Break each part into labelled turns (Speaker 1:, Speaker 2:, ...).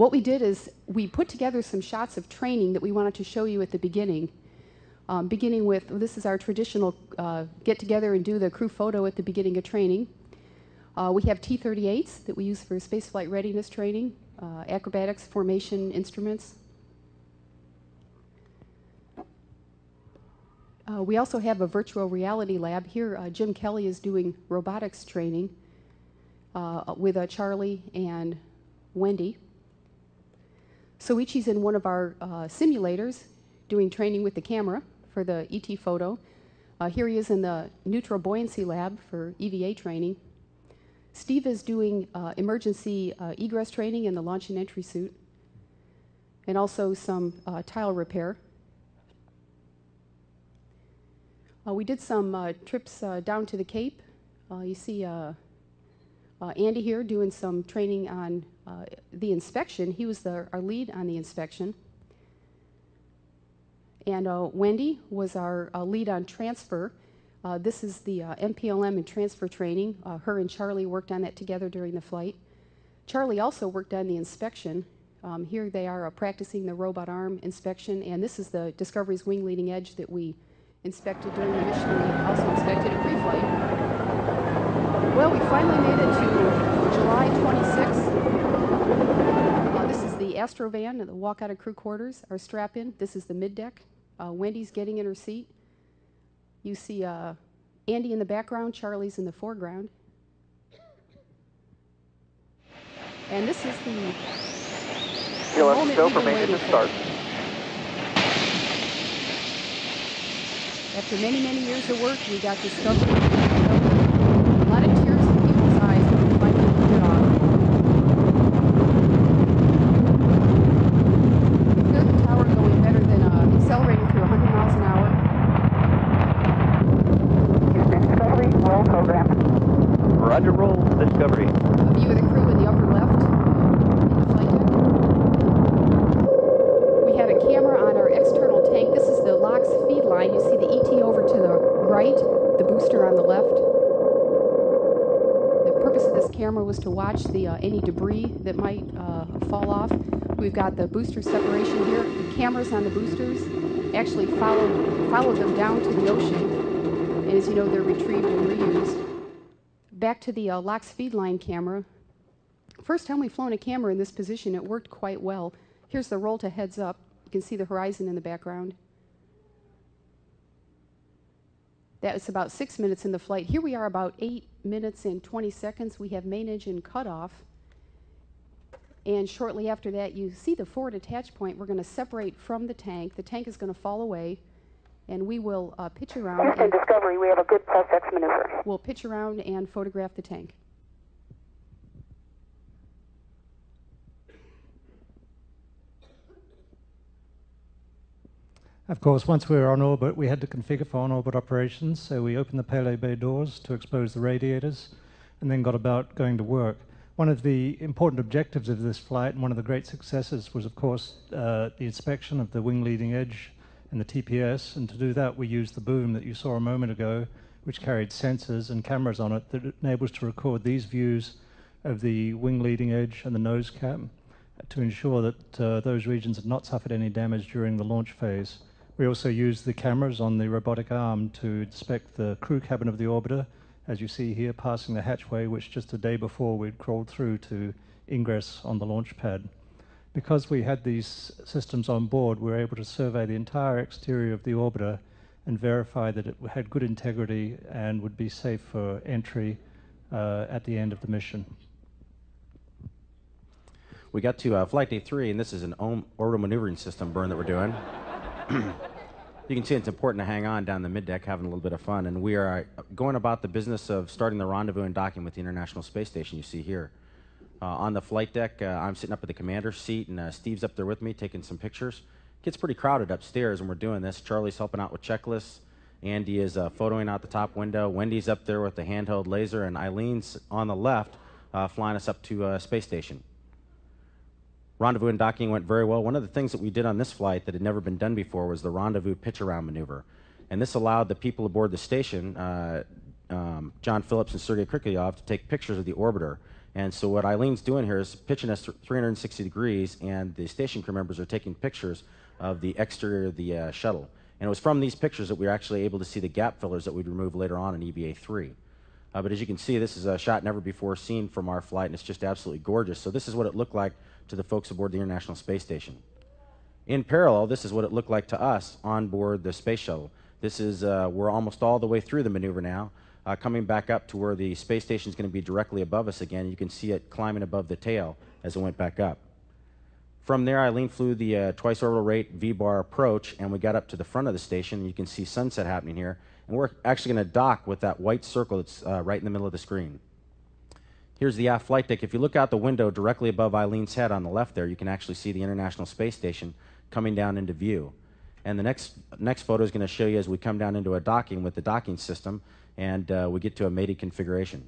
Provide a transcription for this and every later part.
Speaker 1: What we did is we put together some shots of training that we wanted to show you at the beginning. Beginning with, this is our traditional get together and do the crew photo at the beginning of training. We have T-38s that we use for spaceflight readiness training, acrobatics, formation instruments. We also have a virtual reality lab. Here, Jim Kelly is doing robotics training with Charlie and Wendy. Soichi's in one of our simulators doing training with the camera for the ET photo. Here he is in the neutral buoyancy lab for EVA training. Steve is doing emergency egress training in the launch and entry suit, and also some tile repair. We did some trips down to the Cape. You see Andy here doing some training on the inspection. He was our lead on the inspection. And Wendy was our lead on transfer. This is the MPLM and transfer training. Her and Charlie worked on that together during the flight. Charlie also worked on the inspection. Here they are practicing the robot arm inspection, and this is the Discovery's wing leading edge that we inspected during the mission. We also inspected in pre-flight. Well, we finally made it to July 26th. This is the Astro van, the walk out of crew quarters, our strap-in. This is the mid-deck. Wendy's getting in her seat. You see Andy in the background, Charlie's in the foreground. And this is the moment we've been waiting for. After many, many years of work, we got Discovery. A lot of tears in people's eyes when we finally put it off. We feel the tower going better than accelerating through 100 miles an hour.
Speaker 2: Discovery, roll program.
Speaker 3: Roger, roll, Discovery.
Speaker 1: A view of the crew in the upper left in the flight deck. We had a camera on our external tank. This is the LOX feed line. You see the ET over to the right, the booster on the left. The purpose of this camera was to watch the any debris that might fall off. We've got the booster separation here. The cameras on the boosters actually follow them down to the ocean. And as you know, they're retrieved and reused. Back to the LOX feed line camera. First time we've flown a camera in this position, it worked quite well. Here's the roll to heads up. You can see the horizon in the background. That was about 6 minutes in the flight. Here we are about 8 minutes and 20 seconds. We have main engine cutoff. And shortly after that, you see the forward attach point. We're going to separate from the tank. The tank is going to fall away, and we will pitch around.
Speaker 2: Houston Discovery, we have a good plus X maneuver.
Speaker 1: We'll pitch around and photograph the tank.
Speaker 4: Of course, once we were on orbit, we had to configure for on-orbit operations, so we opened the payload bay doors to expose the radiators, and then got about going to work. One of the important objectives of this flight, and one of the great successes, was, of course, the inspection of the wing leading edge and the TPS, and to do that, we used the boom that you saw a moment ago, which carried sensors and cameras on it that enables to record these views of the wing leading edge and the nose cap to ensure that those regions had not suffered any damage during the launch phase. We also used the cameras on the robotic arm to inspect the crew cabin of the orbiter, as you see here, passing the hatchway, which just a day before we'd crawled through to ingress on the launch pad. Because we had these systems on board, we were able to survey the entire exterior of the orbiter and verify that it had good integrity and would be safe for entry at the end of the mission.
Speaker 5: We got to flight day 3, and this is an orbital maneuvering system burn that we're doing. You can see it's important to hang on down the mid-deck, having a little bit of fun, and we are going about the business of starting the rendezvous and docking with the International Space Station you see here. On the flight deck, I'm sitting up at the commander's seat, and Steve's up there with me taking some pictures. It gets pretty crowded upstairs when we're doing this. Charlie's helping out with checklists. Andy is photoing out the top window. Wendy's up there with the handheld laser, and Eileen's on the left flying us up to Space Station. Rendezvous and docking went very well. One of the things that we did on this flight that had never been done before was the rendezvous pitch-around maneuver. And this allowed the people aboard the station, John Phillips and Sergei Kriklyov, to take pictures of the orbiter. And so what Eileen's doing here is pitching us 360 degrees, and the station crew members are taking pictures of the exterior of the shuttle. And it was from these pictures that we were actually able to see the gap fillers that we'd remove later on in EVA-3. But as you can see, this is a shot never before seen from our flight, and it's just absolutely gorgeous. So this is what it looked like to the folks aboard the International Space Station. In parallel, this is what it looked like to us on board the Space Shuttle. This is, we're almost all the way through the maneuver now, coming back up to where the space station is going to be directly above us again. You can see it climbing above the tail as it went back up. From there, Eileen flew the twice orbital rate V-bar approach, and we got up to the front of the station. You can see sunset happening here. And we're actually going to dock with that white circle that's right in the middle of the screen. Here's the aft flight deck. If you look out the window directly above Eileen's head on the left there, you can actually see the International Space Station coming down into view. And the next photo is going to show you as we come down into a docking with the docking system, and we get to a mated configuration.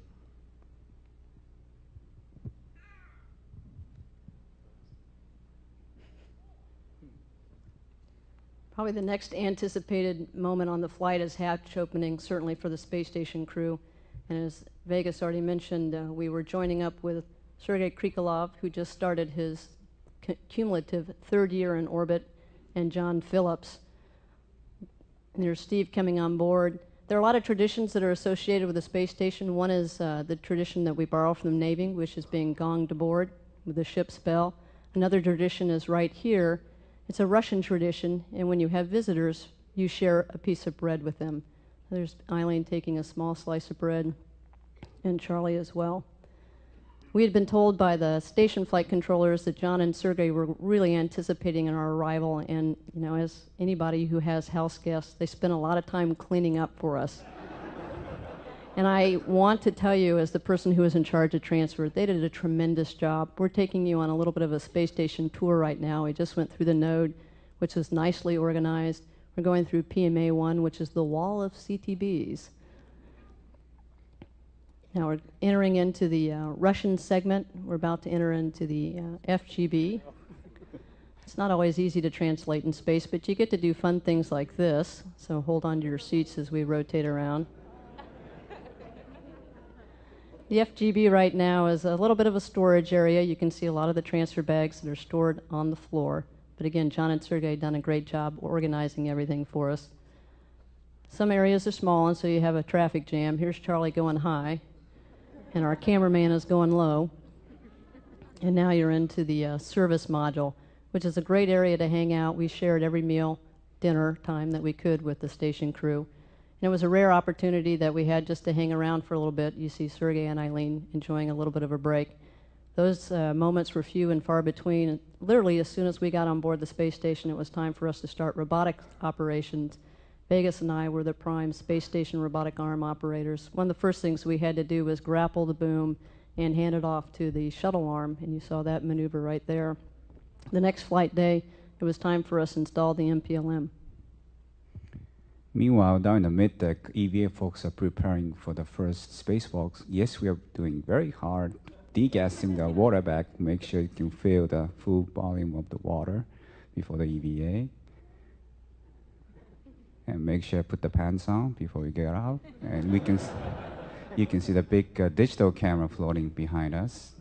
Speaker 6: Probably the next anticipated moment on the flight is hatch opening, certainly for the space station crew. And as Vegas already mentioned, we were joining up with Sergei Krikalev, who just started his cumulative third year in orbit, and John Phillips. And there's Steve coming on board. There are a lot of traditions that are associated with the space station. One is the tradition that we borrow from the Navy, which is being gonged aboard with the ship's bell. Another tradition is right here. It's a Russian tradition, and when you have visitors, you share a piece of bread with them. There's Eileen taking a small slice of bread, and Charlie as well. We had been told by the station flight controllers that John and Sergei were really anticipating our arrival, and you know, as anybody who has house guests, they spent a lot of time cleaning up for us. And I want to tell you, as the person who was in charge of transfer, they did a tremendous job. We're taking you on a little bit of a space station tour right now. We just went through the node, which was nicely organized. We're going through PMA-1, which is the wall of CTBs. Now we're entering into the Russian segment. We're about to enter into the FGB. It's not always easy to translate in space, but you get to do fun things like this. So hold on to your seats as we rotate around. The FGB right now is a little bit of a storage area. You can see a lot of the transfer bags that are stored on the floor. But again, John and Sergei have done a great job organizing everything for us. Some areas are small, and so you have a traffic jam. Here's Charlie going high, and our cameraman is going low. And now you're into the service module, which is a great area to hang out. We shared every meal, dinner time that we could with the station crew. And it was a rare opportunity that we had just to hang around for a little bit. You see Sergei and Eileen enjoying a little bit of a break. Those moments were few and far between. And literally, as soon as we got on board the space station, it was time for us to start robotic operations. Vegas and I were the prime space station robotic arm operators. One of the first things we had to do was grapple the boom and hand it off to the shuttle arm, and you saw that maneuver right there. The next flight day, it was time for us to install the MPLM.
Speaker 7: Meanwhile, down in the mid-deck, EVA folks are preparing for the first spacewalks. Yes, we are doing very hard, degassing the water bag, make sure you can fill the full volume of the water before the EVA. And make sure I put the pants on before we get out. And you can see the big digital camera floating behind us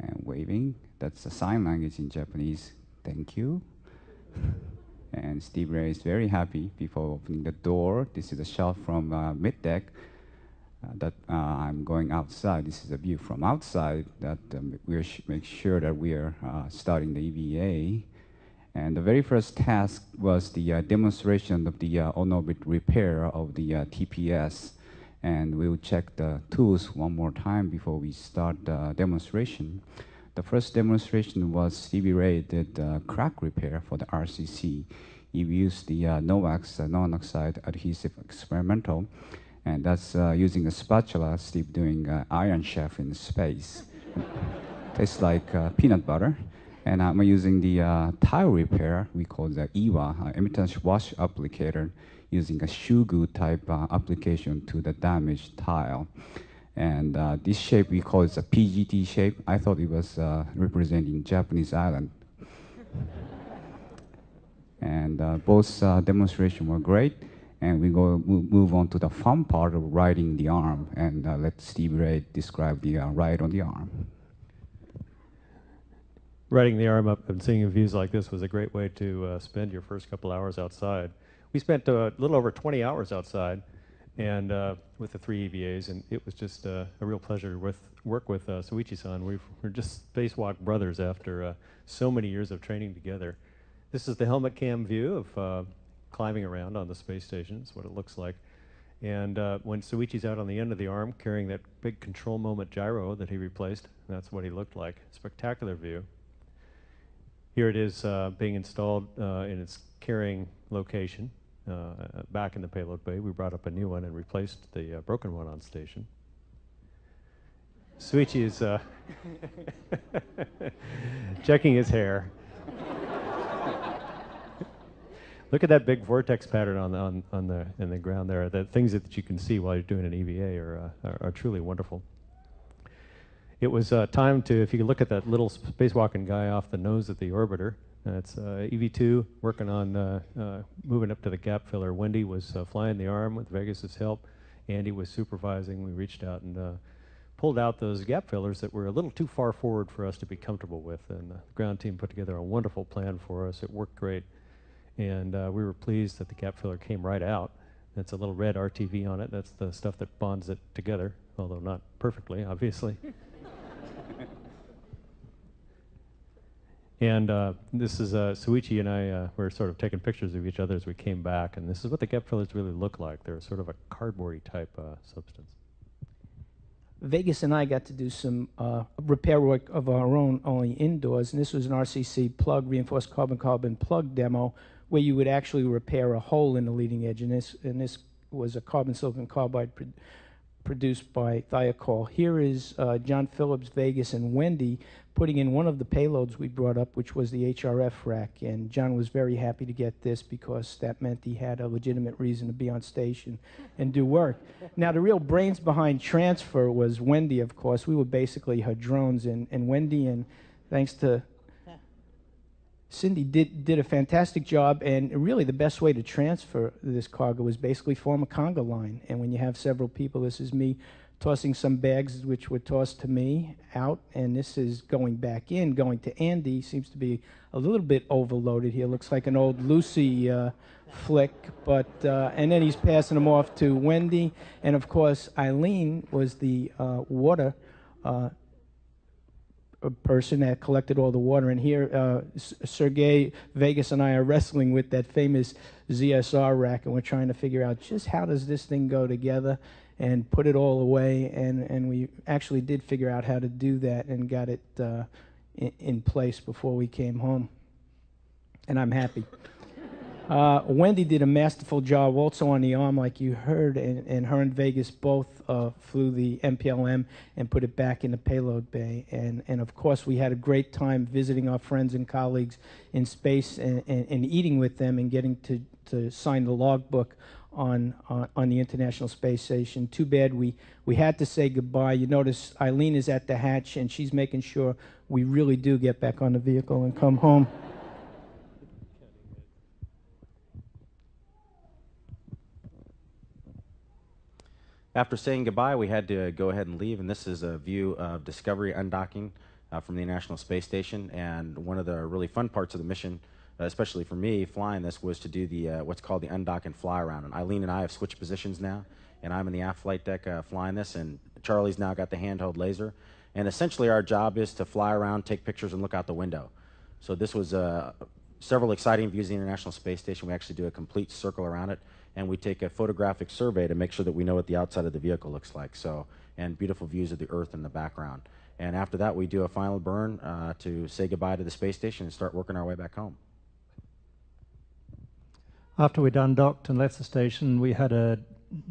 Speaker 7: and waving. That's the sign language in Japanese. Thank you. And Steve Ray is very happy before opening the door. This is a shot from mid-deck that I'm going outside. This is a view from outside that we make sure that we are starting the EVA. And the very first task was the demonstration of the on-orbit repair of the TPS. And we'll check the tools one more time before we start the demonstration. The first demonstration was Stevie Ray did crack repair for the RCC. He used the Novax non-oxide adhesive experimental, and that's using a spatula. Steve doing Iron Chef in space. Tastes like peanut butter. And I'm using the tile repair. We call the EWA, emittance wash applicator, using a shugu type application to the damaged tile. And this shape we call it a PGT shape. I thought it was representing Japanese island. And both demonstrations were great. And we move on to the fun part of riding the arm, and let Steve Ray describe the ride on the arm.
Speaker 8: Riding the arm up and seeing views like this was a great way to spend your first couple hours outside. We spent a little over 20 hours outside, and with the 3 EVAs, and it was just a real pleasure to work with Soichi-san. We're just spacewalk brothers after so many years of training together. This is the helmet cam view of climbing around on the space station. It's what it looks like. And when Soichi's out on the end of the arm carrying that big control moment gyro that he replaced, that's what he looked like. Spectacular view. Here it is being installed in its carrying location back in the payload bay. We brought up a new one and replaced the broken one on station. Soichi is checking his hair. Look at that big vortex pattern in the ground there. The things that you can see while you're doing an EVA are truly wonderful. It was time to, if you could look at that little spacewalking guy off the nose of the orbiter, that's EV2 working on moving up to the gap filler. Wendy was flying the arm with Vegas's help. Andy was supervising. We reached out and pulled out those gap fillers that were a little too far forward for us to be comfortable with. And the ground team put together a wonderful plan for us. It worked great. And we were pleased that the gap filler came right out. It's a little red RTV on it. That's the stuff that bonds it together, although not perfectly, obviously. And this is Soichi and I were sort of taking pictures of each other as we came back, and this is what the gap fillers really look like. They're sort of a cardboardy type substance.
Speaker 9: Vegas and I got to do some repair work of our own, only indoors, and this was an RCC plug, reinforced carbon-carbon plug demo, where you would actually repair a hole in the leading edge, and this was a carbon-silicon carbide produced by Thiokol. Here is John Phillips, Vegas, and Wendy putting in one of the payloads we brought up, which was the HRF rack. And John was very happy to get this because that meant he had a legitimate reason to be on station and do work. Now, the real brains behind transfer was Wendy, of course. We were basically her drones, and Wendy, and thanks to Cindy, did a fantastic job. And really the best way to transfer this cargo was basically form a conga line. And when you have several people, this is me tossing some bags which were tossed to me out, and this is going back in, going to Andy. Seems to be a little bit overloaded here. Looks like an old Lucy flick, but and then he's passing them off to Wendy, and of course Eileen was the water person that collected all the water. And here Sergey, Vegas, and I are wrestling with that famous ZSR rack, and we're trying to figure out just how does this thing go together and put it all away, and we actually did figure out how to do that and got it in place before we came home, and I'm happy. Wendy did a masterful job also on the arm, like you heard, and her and Vegas both flew the MPLM and put it back in the payload bay, and of course we had a great time visiting our friends and colleagues in space and eating with them and getting to sign the logbook on the International Space Station. Too bad we had to say goodbye. You notice Eileen is at the hatch, and she's making sure we really do get back on the vehicle and come home.
Speaker 5: After saying goodbye, we had to go ahead and leave, and this is a view of Discovery undocking from the International Space Station. And one of the really fun parts of the mission, especially for me, flying this, was to do the what's called the undock and fly around. And Eileen and I have switched positions now, and I'm in the aft flight deck flying this, and Charlie's now got the handheld laser. And essentially our job is to fly around, take pictures, and look out the window. So this was several exciting views of the International Space Station. We actually do a complete circle around it, and we take a photographic survey to make sure that we know what the outside of the vehicle looks like. So, and beautiful views of the Earth in the background. And after that, we do a final burn to say goodbye to the space station and start working our way back home.
Speaker 4: After we'd undocked and left the station, we had a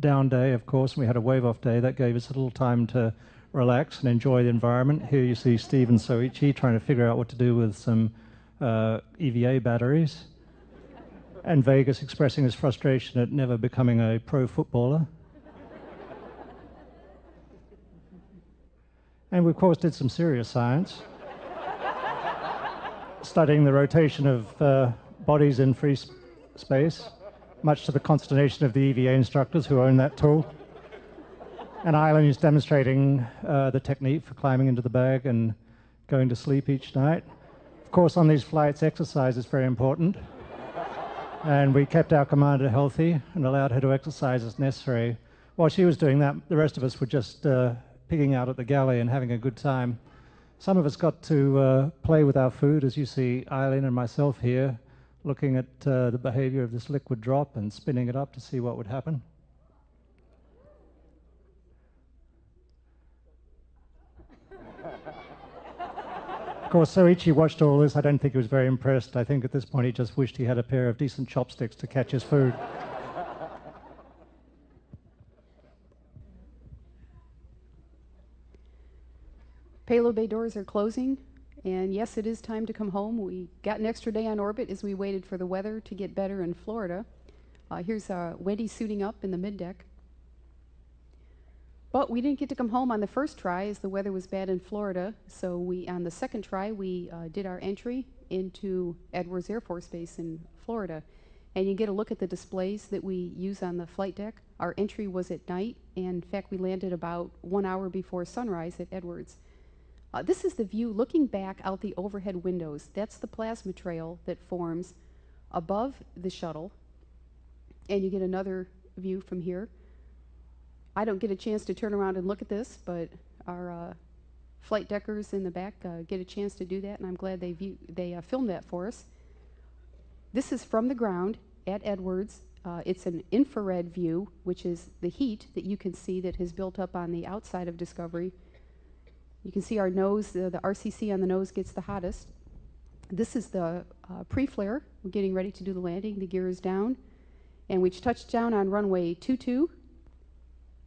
Speaker 4: down day, of course, and we had a wave-off day. That gave us a little time to relax and enjoy the environment. Here you see Steve and Soichi trying to figure out what to do with some EVA batteries, and Vegas expressing his frustration at never becoming a pro footballer. And we, of course, did some serious science, studying the rotation of bodies in free space, much to the consternation of the EVA instructors who own that tool. And Eileen is demonstrating the technique for climbing into the bag and going to sleep each night. Of course, on these flights, exercise is very important. And we kept our commander healthy and allowed her to exercise as necessary. While she was doing that, the rest of us were just pigging out at the galley and having a good time. Some of us got to play with our food, as you see Eileen and myself here, looking at the behavior of this liquid drop and spinning it up to see what would happen. Of course, Soichi watched all this. I don't think he was very impressed. I think at this point he just wished he had a pair of decent chopsticks to catch his food.
Speaker 1: Payload bay doors are closing, and yes, it is time to come home. We got an extra day on orbit as we waited for the weather to get better in Florida. Here's Wendy suiting up in the middeck. But we didn't get to come home on the first try as the weather was bad in Florida, so on the second try we did our entry into Edwards Air Force Base in Florida. And you get a look at the displays that we use on the flight deck. Our entry was at night, and in fact we landed about 1 hour before sunrise at Edwards. This is the view looking back out the overhead windows. That's the plasma trail that forms above the shuttle, and you get another view from here. I don't get a chance to turn around and look at this, but our flight deckers in the back get a chance to do that, and I'm glad they filmed that for us. This is from the ground at Edwards. It's an infrared view, which is the heat that you can see that has built up on the outside of Discovery. You can see our nose, the RCC on the nose gets the hottest. This is the pre-flare. We're getting ready to do the landing. The gear is down. And we touched down on runway 22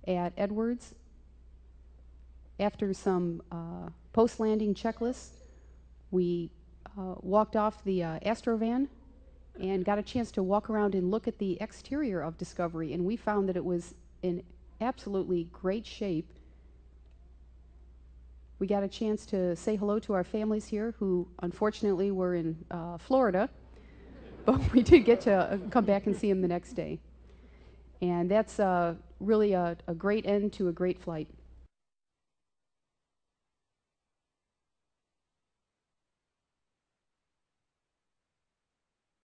Speaker 1: at Edwards. After some post-landing checklists, we walked off the Astro van and got a chance to walk around and look at the exterior of Discovery, and we found that it was in absolutely great shape. We got a chance to say hello to our families here who unfortunately were in Florida, but we did get to come back and see them the next day. And that's really a great end to a great flight.